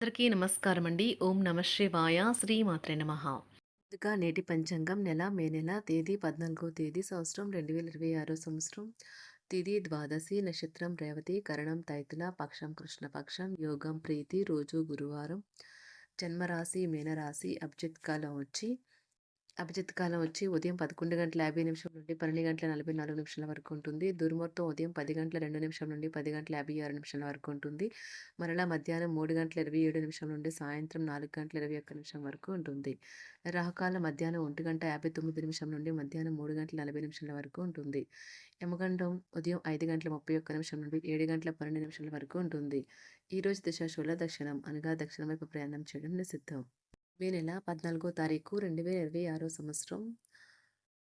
అందరికీ నమస్కారం అండి. ఓం నమ శివాయ. శ్రీమాత్రే నమః. ముందుగా నేటి పంచాంగం మే నెల తేదీ 14వ తేదీ సంవత్సరం 2026 సంవత్సరం. తిథి ద్వాదశి, నక్షత్రం రేవతి, కరణం తైతుల, పక్షం కృష్ణపక్షం, యోగం ప్రీతి, రోజు గురువారం. జన్మరాశి మీనరాశి. అభిజిత్ కాలం వచ్చి ఉదయం 11:50 నుండి 12:44 వరకు ఉంటుంది. దుర్ముహూర్తం ఉదయం 10:02 నుండి 10:56 వరకు ఉంటుంది. మరలా మధ్యాహ్నం 3:27 నుండి సాయంత్రం 4:21 వరకు ఉంటుంది. రాహుకాలం మధ్యాహ్నం 1:59 నుండి మధ్యాహ్నం 3:40 వరకు ఉంటుంది. యమగండం ఉదయం 5:31 నుండి 7:12 వరకు ఉంటుంది. ఈరోజు దిశ శూల దక్షిణం అనగా దక్షిణం వైపు ప్రయాణం చేయడం నిషిద్ధం. మే నెల 14వ తారీఖు 2026 సంవత్సరం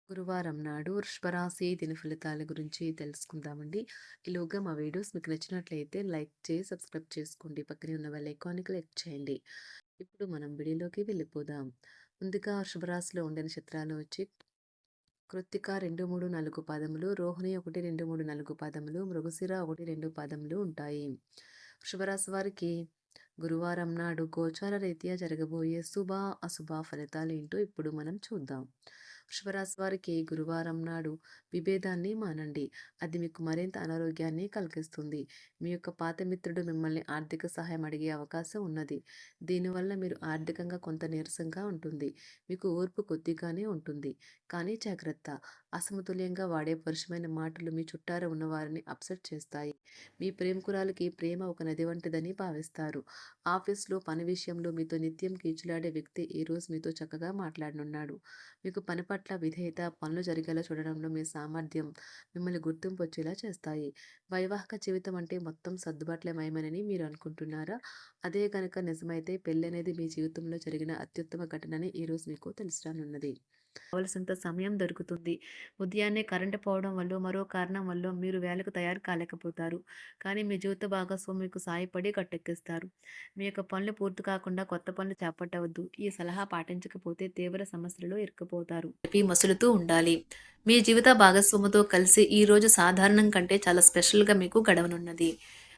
గురువారం నాడు వృషభరాశి దిన ఫలితాల గురించి తెలుసుకుందామండి. ఈలోగా మా వీడియోస్ మీకు నచ్చినట్లయితే లైక్ చేసి సబ్స్క్రైబ్ చేసుకోండి. పక్కనే ఉన్న బెల్ ఐకాన్ని క్లిక్ చేయండి. ఇప్పుడు మనం వీడియోలోకి వెళ్ళిపోదాం. ముందుగా వృషభరాశిలో ఉండే నక్షత్రాలు వచ్చి కృత్తిక 2, 3, 4 పాదములు, రోహిణి 1, 2, 3, 4 పాదములు, మృగశిర 1, 2 పాదములు ఉంటాయి. వృషభరాశి వారికి గురువారం నాడు గోచార రీత్యా జరగబోయే శుభ అశుభ ఫలితాలు ఏంటో ఇప్పుడు మనం చూద్దాం. వృషభరాశి వారికి గురువారం నాడు విభేదాన్ని మానండి. అది మీకు మరింత అనారోగ్యాన్ని కలిగిస్తుంది. మీ యొక్క పాత మిత్రుడు మిమ్మల్ని ఆర్థిక సహాయం అడిగే అవకాశం ఉన్నది. దీనివల్ల మీరు ఆర్థికంగా కొంత నీరసంగా ఉంటుంది. మీకు ఓర్పు కొద్దిగానే ఉంటుంది. కానీ జాగ్రత్త, అసమతుల్యంగా వాడే పరుషమైన మాటలు మీ చుట్టారు ఉన్న వారిని అప్సెట్ చేస్తాయి. మీ ప్రేమికురాలికి ప్రేమ ఒక నది వంటిదని భావిస్తారు. ఆఫీస్లో పని విషయంలో మీతో నిత్యం కీచులాడే వ్యక్తి ఈరోజు మీతో చక్కగా మాట్లాడనున్నాడు. మీకు పని పట్ల విధేయత, పనులు జరిగేలా చూడడంలో మీ సామర్థ్యం మిమ్మల్ని గుర్తింపు వచ్చేలా చేస్తాయి. వైవాహిక జీవితం అంటే మొత్తం సర్దుబాట్లమయమని మీరు అనుకుంటున్నారా? అదే కనుక నిజమైతే పెళ్ళి అనేది మీ జీవితంలో జరిగిన అత్యుత్తమ ఘటనని ఈరోజు మీకు తెలిసిరానున్నది. కావలసినంత సమయం దొరుకుతుంది. ఉదయాన్నే కరెంటు పోవడం వల్ల మరో కారణం వల్ల మీరు వేళకు తయారు కాలేకపోతారు. కానీ మీ జీవిత భాగస్వామి మీకు సాయపడి గట్టెక్కిస్తారు. మీ యొక్క పనులు పూర్తి కాకుండా కొత్త పనులు చేపట్టవద్దు. ఈ సలహా పాటించకపోతే తీవ్ర సమస్యలలో ఇరుక్కుపోతారు. మసులుతూ ఉండాలి. మీ జీవిత భాగస్వామితో కలిసి ఈ రోజు సాధారణం కంటే చాలా స్పెషల్గా మీకు గడవనున్నది.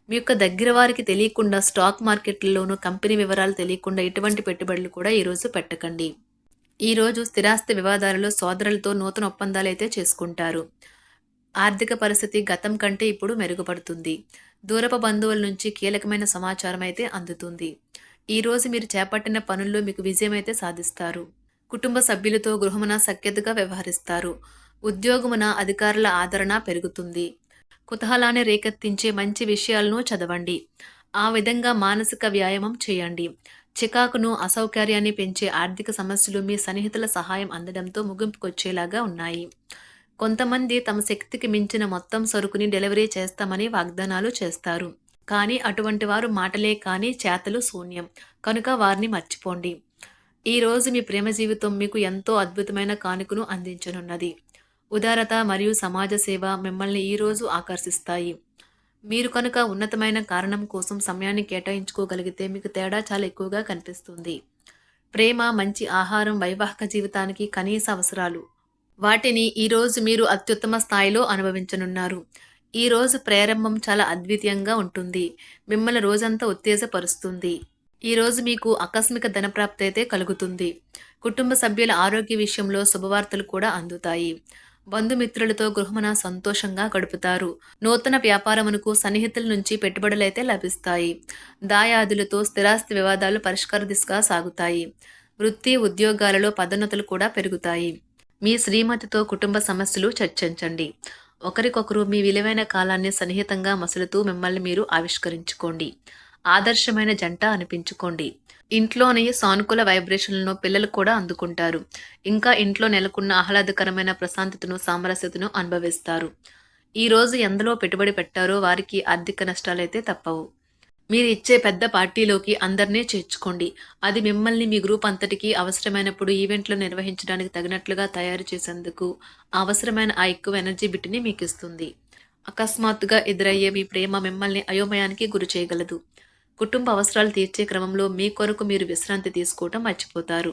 మీ యొక్క దగ్గర వారికి తెలియకుండా స్టాక్ మార్కెట్లలోనూ కంపెనీ వివరాలు తెలియకుండా ఎటువంటి పెట్టుబడులు కూడా ఈరోజు పెట్టకండి. ఈరోజు స్థిరాస్తి వివాదాలలో సోదరులతో నూతన ఒప్పందాలు అయితే చేసుకుంటారు. ఆర్థిక పరిస్థితి గతం కంటే ఇప్పుడు మెరుగుపడుతుంది. దూరపు బంధువుల నుంచి కీలకమైన సమాచారం అయితే అందుతుంది. ఈరోజు మీరు చేపట్టిన పనుల్లో మీకు విజయం అయితే సాధిస్తారు. కుటుంబ సభ్యులతో గృహమున సఖ్యతగా వ్యవహరిస్తారు. ఉద్యోగమున అధికారుల ఆదరణ పెరుగుతుంది. కుతూహలాన్ని రేకెత్తించే మంచి విషయాలను చదవండి. ఆ విధంగా మానసిక వ్యాయామం చేయండి. చికాకును, అసౌకర్యాన్ని పెంచే ఆర్థిక సమస్యలు మీ సన్నిహితుల సహాయం అందడంతో ముగింపుకొచ్చేలాగా ఉన్నాయి. కొంతమంది తమ శక్తికి మించిన మొత్తం సరుకుని డెలివరీ చేస్తామని వాగ్దానాలు చేస్తారు. కానీ అటువంటి వారు మాటలే కానీ చేతలు శూన్యం. కనుక వారిని మర్చిపోండి. ఈ రోజు మీ ప్రేమ జీవితం మీకు ఎంతో అద్భుతమైన కానుకను అందించనున్నది. ఉదారత మరియు సమాజ సేవ మిమ్మల్ని ఈ రోజు ఆకర్షిస్తాయి. మీరు కనుక ఉన్నతమైన కారణం కోసం సమయాన్ని కేటాయించుకోగలిగితే మీకు తేడా చాలా ఎక్కువగా కనిపిస్తుంది. ప్రేమ, మంచి ఆహారం వైవాహిక జీవితానికి కనీస అవసరాలు. వాటిని ఈరోజు మీరు అత్యుత్తమ స్థాయిలో అనుభవించనున్నారు. ఈ రోజు ప్రారంభం చాలా అద్వితీయంగా ఉంటుంది. మిమ్మల్ని రోజంతా ఉత్తేజపరుస్తుంది. ఈ రోజు మీకు ఆకస్మిక ధనప్రాప్తి అయితే కలుగుతుంది. కుటుంబ సభ్యుల ఆరోగ్య విషయంలో శుభవార్తలు కూడా అందుతాయి. బంధుమిత్రులతో గృహమున సంతోషంగా గడుపుతారు. నూతన వ్యాపారమునకు సన్నిహితుల నుంచి పెట్టుబడులైతే లభిస్తాయి. దాయాదులతో స్థిరాస్తి వివాదాలు పరిష్కార దిశగా సాగుతాయి. వృత్తి, ఉద్యోగాలలో పదోన్నతులు కూడా పెరుగుతాయి. మీ శ్రీమతితో కుటుంబ సమస్యలు చర్చించండి. ఒకరికొకరు మీ విలువైన కాలాన్ని సన్నిహితంగా మసులుతూ మిమ్మల్ని మీరు ఆవిష్కరించుకోండి. ఆదర్శమైన జంట అనిపించుకోండి. ఇంట్లోని సానుకూల వైబ్రేషన్లను పిల్లలు కూడా అందుకుంటారు. ఇంకా ఇంట్లో నెలకొన్న ఆహ్లాదకరమైన ప్రశాంతతను, సామరస్యతను అనుభవిస్తారు. ఈ రోజు ఎందులో పెట్టుబడి పెట్టారో వారికి ఆర్థిక నష్టాలైతే తప్పవు. మీరు ఇచ్చే పెద్ద పార్టీలోకి అందరినీ చేర్చుకోండి. అది మిమ్మల్ని మీ గ్రూప్ అంతటికీ అవసరమైనప్పుడు ఈవెంట్లు నిర్వహించడానికి తగినట్లుగా తయారు చేసేందుకు అవసరమైన ఆ ఎక్కువ ఎనర్జీ బిట్ని మీకు ఇస్తుంది. అకస్మాత్తుగా ఎదురయ్యే మీ ప్రేమ మిమ్మల్ని అయోమయానికి గురి చేయగలదు. కుటుంబ అవసరాలు తీర్చే క్రమంలో మీ కొరకు మీరు విశ్రాంతి తీసుకోవటం మర్చిపోతారు.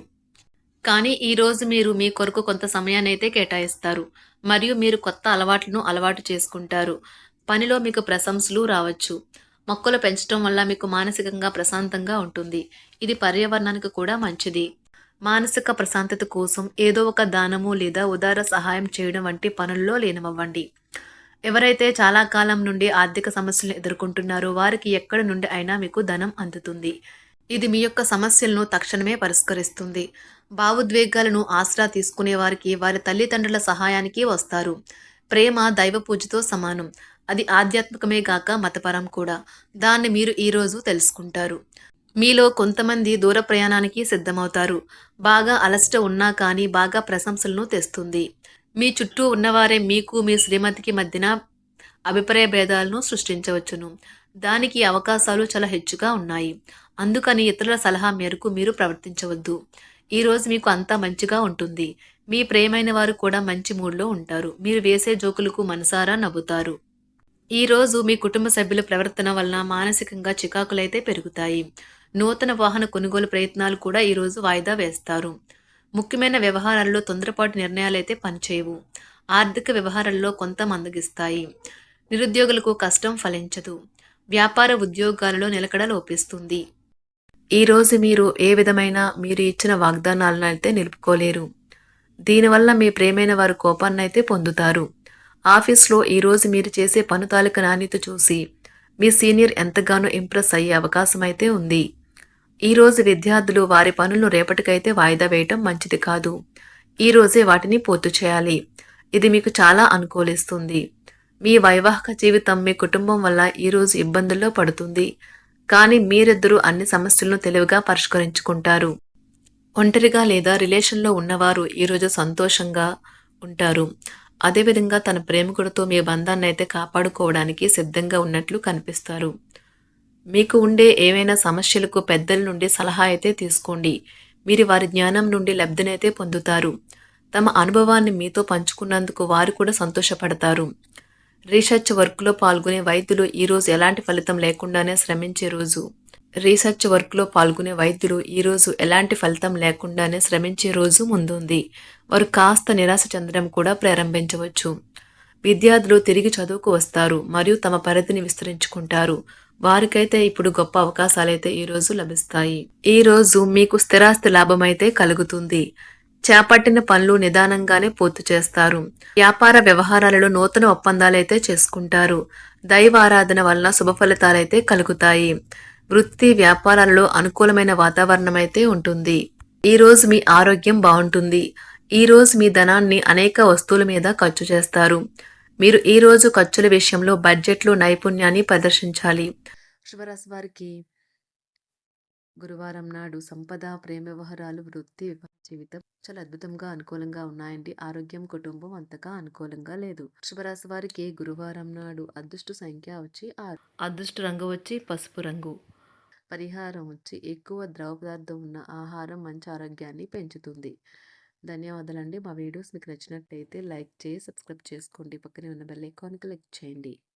కానీ ఈ రోజు మీరు మీ కొరకు కొంత సమయాన్ని అయితే కేటాయిస్తారు. మరియు మీరు కొత్త అలవాట్లను అలవాటు చేసుకుంటారు. పనిలో మీకు ప్రశంసలు రావచ్చు. మొక్కలు పెంచడం వల్ల మీకు మానసికంగా ప్రశాంతంగా ఉంటుంది. ఇది పర్యావరణానికి కూడా మంచిది. మానసిక ప్రశాంతత కోసం ఏదో ఒక దానము లేదా ఉదార సహాయం చేయడం వంటి పనుల్లో లీనమవ్వండి. ఎవరైతే చాలా కాలం నుండి ఆర్థిక సమస్యలను ఎదుర్కొంటున్నారో వారికి ఎక్కడి నుండి అయినా మీకు ధనం అందుతుంది. ఇది మీ యొక్క సమస్యలను తక్షణమే పరిష్కరిస్తుంది. భావోద్వేగాలను ఆసరా తీసుకునే వారికి వారి తల్లిదండ్రుల సహాయానికి వస్తారు. ప్రేమ దైవ పూజతో సమానం. అది ఆధ్యాత్మికమే గాక మతపరం కూడా. దాన్ని మీరు ఈరోజు తెలుసుకుంటారు. మీలో కొంతమంది దూర ప్రయాణానికి సిద్ధమవుతారు. బాగా అలసట ఉన్నా కానీ బాగా ప్రశంసలను తెస్తుంది. మీ చుట్టూ ఉన్నవారే మీకు మీ శ్రీమతికి మధ్యన అభిప్రాయ భేదాలను సృష్టించవచ్చును. దానికి అవకాశాలు చాలా హెచ్చుగా ఉన్నాయి. అందుకని ఇతరుల సలహా మేరకు మీరు ప్రవర్తించవద్దు. ఈరోజు మీకు అంతా మంచిగా ఉంటుంది. మీ ప్రియమైన వారు కూడా మంచి మూడ్లో ఉంటారు. మీరు వేసే జోకులకు మనసారా నవ్వుతారు. ఈరోజు మీ కుటుంబ సభ్యుల ప్రవర్తన వలన మానసికంగా చికాకులైతే పెరుగుతాయి. నూతన వాహన కొనుగోలు ప్రయత్నాలు కూడా ఈరోజు వాయిదా వేస్తారు. ముఖ్యమైన వ్యవహారాల్లో తొందరపాటు నిర్ణయాలైతే పనిచేయవు. ఆర్థిక వ్యవహారాల్లో కొంత మందగిస్తాయి. నిరుద్యోగులకు కష్టం ఫలించదు. వ్యాపార ఉద్యోగాలలో నిలకడ లోపిస్తుంది. ఈరోజు మీరు ఏ విధమైన మీరు ఇచ్చిన వాగ్దానాలను అయితే నిలుపుకోలేరు. దీనివల్ల మీ ప్రేమైన వారు కోపాన్నైతే పొందుతారు. ఆఫీస్లో ఈరోజు మీరు చేసే పను తాలూకు నాణ్యత చూసి మీ సీనియర్ ఎంతగానో ఇంప్రెస్ అయ్యే అవకాశం అయితే ఉంది. ఈరోజు విద్యార్థులు వారి పనులను రేపటికైతే వాయిదా వేయటం మంచిది కాదు. ఈరోజే వాటిని పూర్తి చేయాలి. ఇది మీకు చాలా అనుకూలిస్తుంది. మీ వైవాహిక జీవితం మీ కుటుంబం వల్ల ఈరోజు ఇబ్బందుల్లో పడుతుంది. కానీ మీరిద్దరూ అన్ని సమస్యలను తెలివిగా పరిష్కరించుకుంటారు. ఒంటరిగా లేదా రిలేషన్లో ఉన్నవారు ఈరోజు సంతోషంగా ఉంటారు. అదేవిధంగా తన ప్రేమికుడితో మీ బంధాన్ని అయితే కాపాడుకోవడానికి సిద్ధంగా ఉన్నట్లు కనిపిస్తారు. మీకు ఉండే ఏవైనా సమస్యలకు పెద్దల నుండి సలహా అయితే తీసుకోండి. మీరు వారి జ్ఞానం నుండి లబ్ధినైతే పొందుతారు. తమ అనుభవాన్ని మీతో పంచుకున్నందుకు వారు కూడా సంతోషపడతారు. రీసెర్చ్ వర్క్లో పాల్గొనే వైద్యులు ఈరోజు ఎలాంటి ఫలితం లేకుండానే శ్రమించే రోజు. రీసెర్చ్ వర్క్లో పాల్గొనే వైద్యులు ఈరోజు ఎలాంటి ఫలితం లేకుండానే శ్రమించే రోజు ముందుంది. వారు కాస్త నిరాశ చెందడం కూడా ప్రారంభించవచ్చు. విద్యార్థులు తిరిగి చదువుకు వస్తారు మరియు తమ పరిధిని విస్తరించుకుంటారు. వారికైతే ఇప్పుడు గొప్ప అవకాశాలైతే ఈరోజు లభిస్తాయి. ఈరోజు మీకు స్థిరాస్తి లాభమైతే కలుగుతుంది. చేపట్టిన పనులు నిదానంగానే పూర్తి చేస్తారు. వ్యాపార వ్యవహారాలలో నూతన ఒప్పందాలైతే చేసుకుంటారు. దైవ ఆరాధన వలన శుభ ఫలితాలైతే కలుగుతాయి. వృత్తి వ్యాపారాలలో అనుకూలమైన వాతావరణం అయితే ఉంటుంది. ఈరోజు మీ ఆరోగ్యం బాగుంటుంది. ఈరోజు మీ ధనాన్ని అనేక వస్తువుల మీద ఖర్చు చేస్తారు. మీరు ఈరోజు ఖర్చుల విషయంలో బడ్జెట్లో నైపుణ్యాన్ని ప్రదర్శించాలి. శుభరాశి వారికి గురువారం నాడు సంపద, ప్రేమ వ్యవహారాలు, వృత్తి, వివాహ జీవితం చాలా అద్భుతంగా అనుకూలంగా ఉన్నాయండి. ఆరోగ్యం, కుటుంబం అంతగా అనుకూలంగా లేదు. శుభరాశి వారికి గురువారం నాడు అదృష్ట సంఖ్య వచ్చి 6. అదృష్ట రంగు వచ్చి పసుపు రంగు. పరిహారం వచ్చి ఎక్కువ ద్రవ పదార్థం ఉన్న ఆహారం మంచి ఆరోగ్యాన్ని పెంచుతుంది. ధన్యవాదాలండి. మా వీడియోస్ మీకు నచ్చినట్టయితే లైక్ చేసి సబ్స్క్రైబ్ చేసుకోండి. పక్కనే ఉన్న బెల్ ఐకాన్ క్లిక్ చేయండి.